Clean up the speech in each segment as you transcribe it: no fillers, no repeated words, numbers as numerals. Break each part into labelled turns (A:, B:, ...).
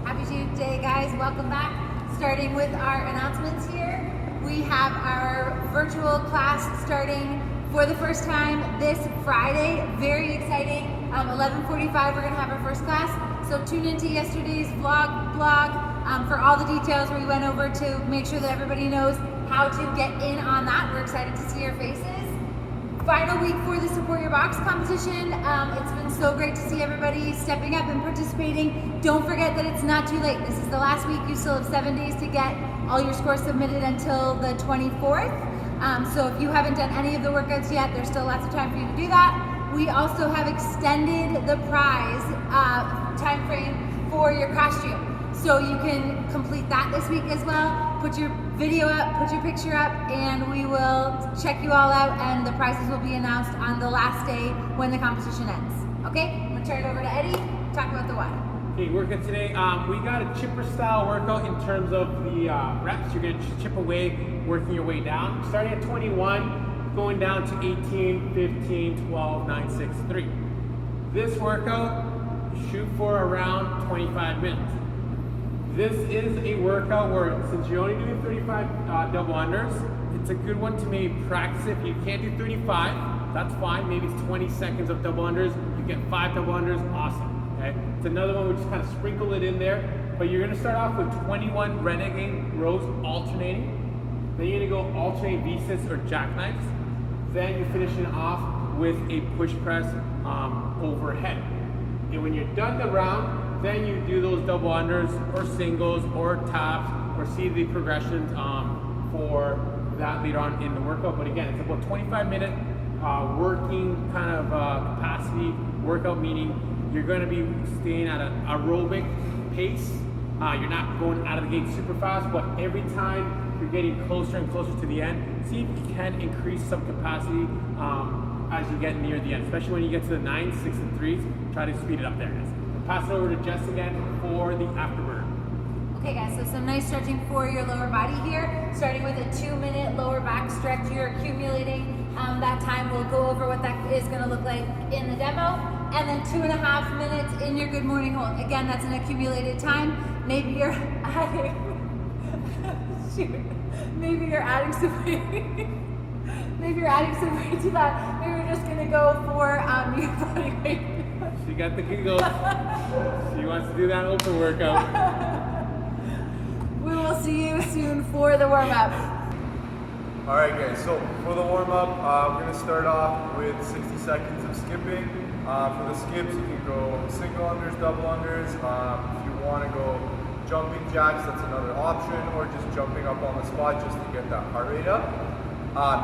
A: Happy Tuesday, guys. Welcome back. Starting with our announcements here. We have our virtual class starting for the first time this Friday. Very exciting. 11:45, we're going to have our first class. So tune into yesterday's blog for all the details where we went over to make sure that everybody knows how to get in on that. We're excited to see your faces. Final week for the Support Your Box competition. It's been so great to see everybody stepping up and participating. Don't forget that it's not too late. This is the last week. You still have 7 days to get all your scores submitted until the 24th. So if you haven't done any of the workouts yet, there's still lots of time for you to do that. We also have extended the prize time frame for your costume. So you can complete that this week as well. Put your video up, put your picture up, and we will check you all out, and the prizes will be announced on the last day when the competition ends. Okay, I'm gonna turn it over to Eddie, talk about the why.
B: Okay, workout today, we got a chipper style workout in terms of the reps. You're gonna chip away, working your way down. Starting at 21, going down to 18, 15, 12, 9, 6, 3. This workout, shoot for around 25 minutes. This is a workout where, since you're only doing 35 double unders, it's a good one to maybe practice. If you can't do 35, that's fine. Maybe it's 20 seconds of double unders. You get 5 double unders, awesome. Okay, it's another one we just kind of sprinkle it in there. But you're gonna start off with 21 Renegade rows alternating. Then you're gonna go alternate V-sits or jackknives. Then you're finishing off with a push press overhead. And when you're done the round, then you do those double unders or singles or taps or see the progressions for that later on in the workout. But again, it's about 25-minute working kind of capacity workout, meaning you're going to be staying at an aerobic pace. You're not going out of the gate super fast, but every time you're getting closer and closer to the end, see if you can increase some capacity as you get near the end, especially when you get to the 9, 6, and 3s. Try to speed it up there, guys. Pass it over to Jess again for the afterburner.
A: Okay guys, so some nice stretching for your lower body here, starting with a 2-minute lower back stretch. You're accumulating that time. We'll go over what that is going to look like in the demo. And then 2.5 minutes in your good morning hold. Again, that's an accumulated time. Maybe you're adding, maybe you're adding some weight. Maybe you're adding some weight to that. Maybe we're just going to go for your body weight.
B: She got the giggles. She wants to do that open workout.
A: We will see you soon for the warm-up.
C: Alright guys, so for the warm-up, we're going to start off with 60 seconds of skipping. For the skips, you can go single unders, double unders. If you want to go jumping jacks, that's another option, or just jumping up on the spot just to get that heart rate up.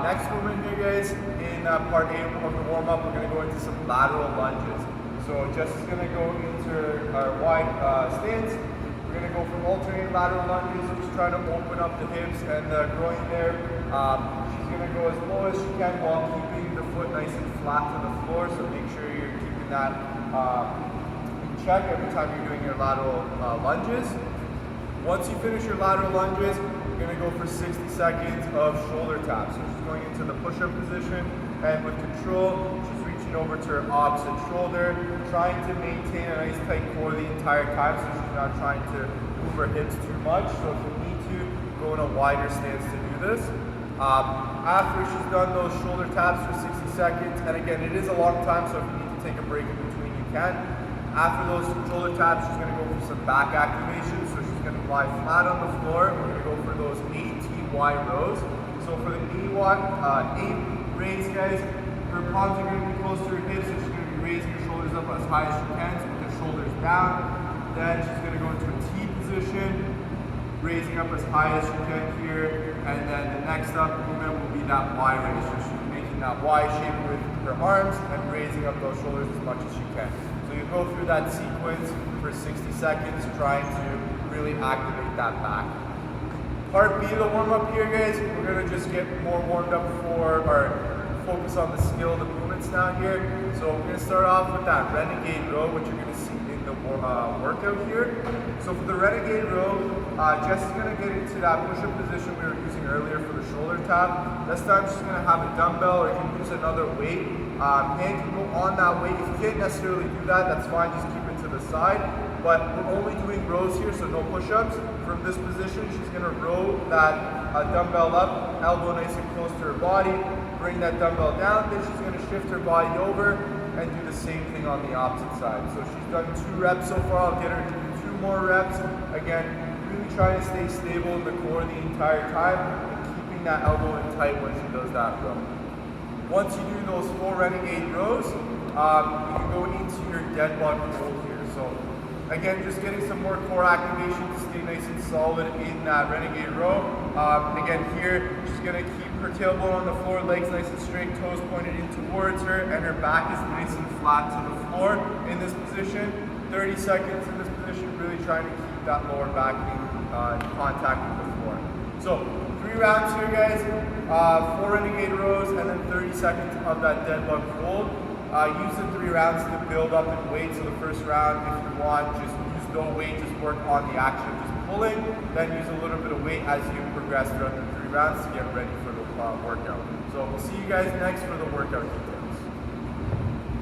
C: Next movement here guys, in part A of the warm-up, we're going to go into some lateral lunges. So Jess is going to go into our wide stance. We're going to go from alternating lateral lunges, just trying to open up the hips and the groin there. She's going to go as low as she can while keeping the foot nice and flat to the floor. So make sure you're keeping that in check every time you're doing your lateral lunges. Once you finish your lateral lunges, we're going to go for 60 seconds of shoulder taps. So she's going into the push-up position, and with control, she's reaching over to her opposite shoulder, trying to maintain a nice tight core the entire time, so she's not trying to move her hips too much. So if you need to, go in a wider stance to do this. After she's done those shoulder taps for 60 seconds, and again, it is a long time, so if you need to take a break in between, you can. After those shoulder taps, she's going to go for some back activation, so she's going to lie flat on the floor. We're going to go for those ATY rows. So for the ATY raise, guys, her palms are going to be close to her hips, so she's going to be raising her shoulders up as high as she can, so with her shoulders down. Then she's going to go into a T position, raising up as high as she can here. And then the next up movement will be that Y raise. So she's making that Y shape with her arms and raising up those shoulders as much as she can. So you go through that sequence for 60 seconds, trying to really activate that back. Part B of the warm-up here, guys, we're going to just get more warmed up for our focus on the skill of the movements now here. So we're going to start off with that Renegade row, which you're going to see in the workout here. So for the Renegade row, Jess is going to get into that push-up position we were using earlier for the shoulder tap. This time she's going to have a dumbbell, or you can use another weight. Hand can go on that weight. If you can't necessarily do that, that's fine, just keep it to the side. but we're only doing rows here, so no push-ups. From this position, she's gonna row that dumbbell up, elbow nice and close to her body, bring that dumbbell down, then she's gonna shift her body over and do the same thing on the opposite side. So she's done 2 reps so far. I'll get her to do 2 more reps. Again, really trying to stay stable in the core the entire time and keeping that elbow in tight when she does that row. Once you do those 4 Renegade rows, you can go into your Deadbug Hold here. So again, just getting some more core activation to stay nice and solid in that Renegade row. Again, here, she's gonna keep her tailbone on the floor, legs nice and straight, toes pointed in towards her, and her back is nice and flat to the floor in this position. 30 seconds in this position, really trying to keep that lower back in contact with the floor. So 3 rounds here, guys, 4 Renegade rows, and then 30 seconds of that Deadbug Hold. Use the 3 rounds to build up in weight. So the first round, if you want, just use no weight, just work on the action of just pulling, then use a little bit of weight as you progress throughout the 3 rounds to get ready for the workout. So we'll see you guys next for the workout details.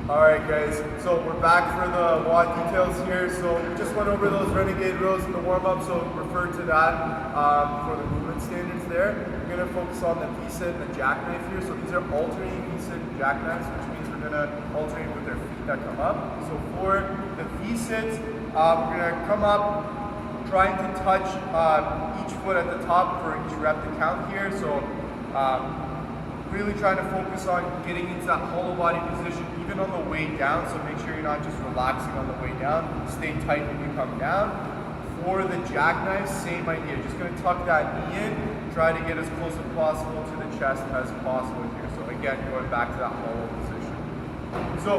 C: Alright guys, so we're back for the WOD details here. So we just went over those Renegade rows in the warm-up, so refer to that for the movement standards there. We're going to focus on the V-sit and the jackknife here. So these are alternating V-sit and jackknives, which means we're going to alternate with their feet that come up. So for the V-sits, we're going to come up trying to touch each foot at the top for each rep to count here. So really trying to focus on getting into that hollow body position even on the way down. So make sure you're not just relaxing on the way down. Stay tight when you come down. For the jackknife, same idea. Just going to tuck that knee in. Try to get as close as possible to the chest as possible here. So again, going back to that hollow position. So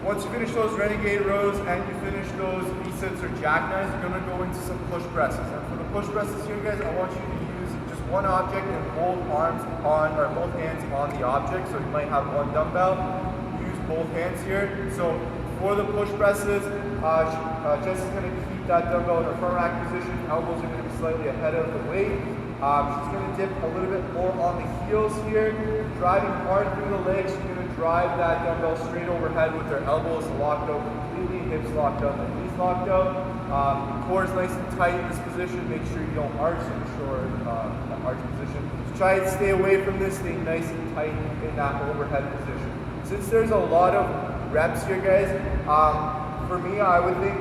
C: once you finish those Renegade rows and you finish those V-sits or jackknives, you're going to go into some push presses. And for the push presses here, guys, I want you to use just one object and both arms on, or both hands on the object. So you might have one dumbbell. Use both hands here. So for the push presses, Jess is going to keep that dumbbell in her front rack position. Elbows are going to be slightly ahead of the weight. She's going to dip a little bit more on the heels here, driving hard through the legs. She's going to drive that dumbbell straight overhead with her elbows locked out completely, hips locked out, and knees locked out. Core is nice and tight in this position. Make sure you don't arch, so ensure that arch position. So try and stay away from this, stay nice and tight in that overhead position. Since there's a lot of reps here, guys, for me, I would think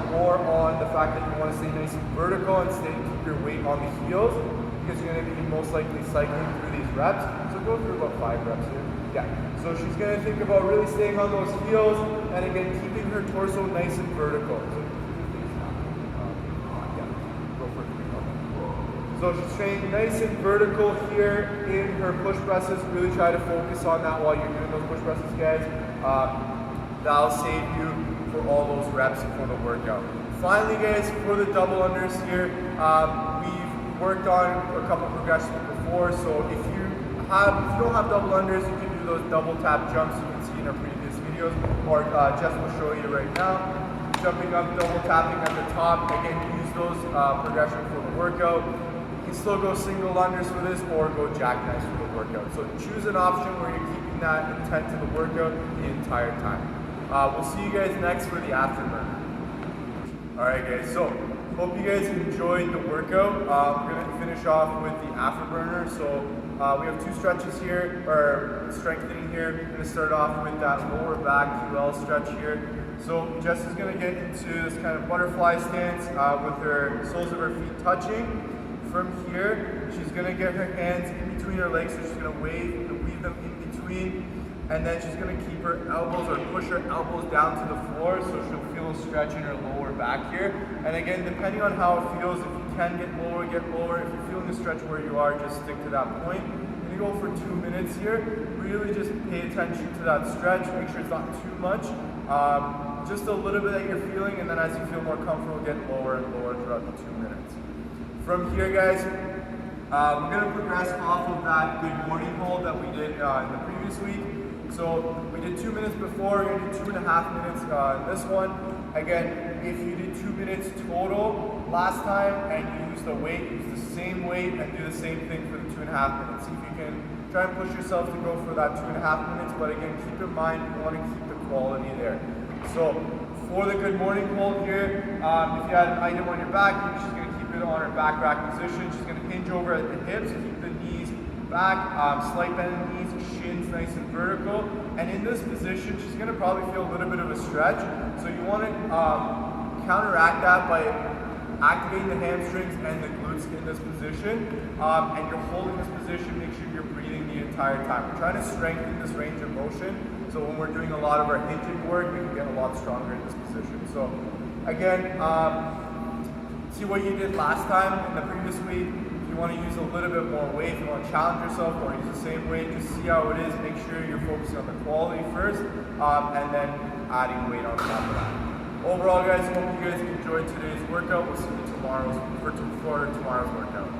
C: more on the fact that you want to stay nice and vertical and keep your weight on the heels, because you're going to be most likely cycling through these reps. So go through about 5 reps here. Yeah. So she's going to think about really staying on those heels and again keeping her torso nice and vertical. So she's staying nice and vertical here in her push presses. Really try to focus on that while you're doing those push presses, guys. That'll save you for all those reps for the workout. Finally, guys, for the double unders here, we've worked on a couple progressions before. So if you don't have double unders, you can do those double tap jumps you can see in our previous videos, or Jeff will show you right now. Jumping up, double tapping at the top. Again, use those progressions for the workout. You can still go single unders for this or go jackknives for the workout. So choose an option where you're keeping that intent to the workout the entire time. We'll see you guys next for the afterburner. Alright guys, so hope you guys enjoyed the workout. We're going to finish off with the afterburner. So we have 2 stretches here, or strengthening here. We're going to start off with that lower back QL stretch here. So Jess is going to get into this kind of butterfly stance with her soles of her feet touching. From here, she's going to get her hands in between her legs, so she's going to weave them in between, and then she's going to keep her elbows or push her elbows down to the floor, so she'll feel a stretch in her lower back here. And again, depending on how it feels, if you can get lower, get lower. If you're feeling the stretch where you are, just stick to that point. We're going to go for 2 minutes here. Really just pay attention to that stretch. Make sure it's not too much. Just a little bit that you're feeling, and then as you feel more comfortable, get lower and lower throughout the 2 minutes. From here, guys, we're going to progress off of that good morning hold that we did in the previous week. So we did 2 minutes before, we're going to do 2.5 minutes in this one. Again, if you did 2 minutes total last time and you use the weight, use the same weight and do the same thing for the 2.5 minutes. See if you can try and push yourself to go for that 2.5 minutes, but again, keep in mind you want to keep the quality there. So For the good morning hold here, if you had an item on your back, she's going to keep it on her back rack position. She's going to hinge over at the hips, keep the knees back, slight bend in the knees, shins nice and vertical. And in this position, she's going to probably feel a little bit of a stretch. So you want to counteract that by activating the hamstrings and the glutes in this position. And you're holding this position, make sure you're breathing the entire time. We're trying to strengthen this range of motion. So when we're doing a lot of our hinging work, we can get a lot stronger in this position. So again, see what you did last time in the previous week. If you want to use a little bit more weight, if you want to challenge yourself or use the same weight, just see how it is. Make sure you're focusing on the quality first, and then adding weight on top of that. Overall, guys, hope you guys enjoyed today's workout. We'll see you for tomorrow's workout.